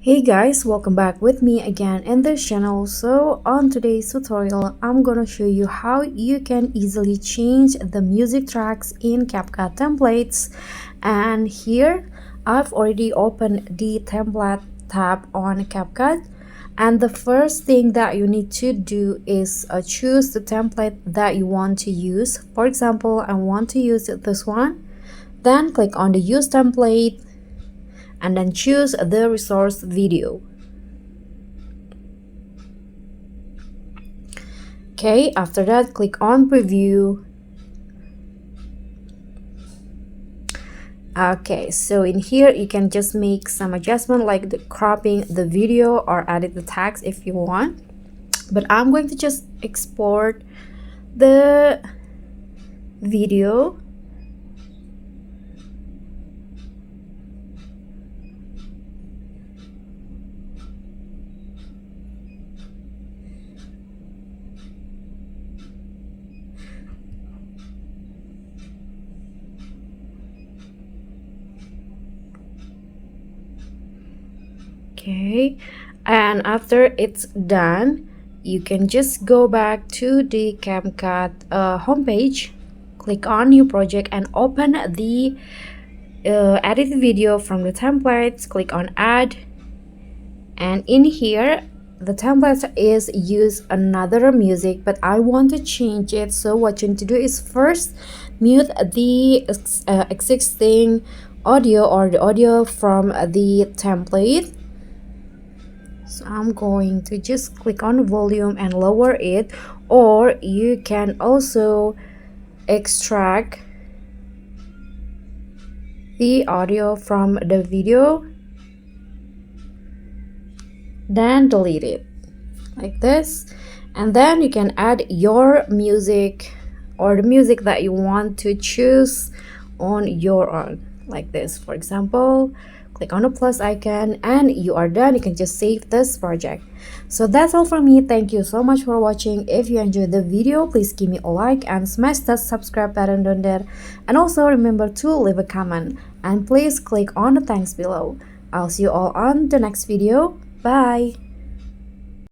Hey guys, welcome back with me again in this channel. So on today's tutorial, I'm gonna show you how you can easily change the music tracks in CapCut templates. And here I've already opened the template tab on CapCut. And the first thing that you need to do is choose the template that you want to use. For example, I want to use this one. Then click on the use template and then choose the resource video. Okay, after that click on preview. Okay, so in here you can just make some adjustment like the cropping the video or edit the text if you want, but I'm going to just export the video. Okay, and after it's done, you can just go back to the CapCut homepage, click on new project and open the edit video from the templates. Click on add, and in here the template is use another music, but I want to change it. So what you need to do is first mute the existing audio or the audio from the template. So I'm going to just click on volume and lower it, or you can also extract the audio from the video, then delete it like this, and then you can add your music or the music that you want to choose on your own like this. For example, click on the plus icon and you are done. You can just save this project. So that's all from me. Thank you so much for watching. If you enjoyed the video, please give me a like and smash that subscribe button down there, and also remember to leave a comment and please click on the thanks below. I'll see you all on the next video. Bye.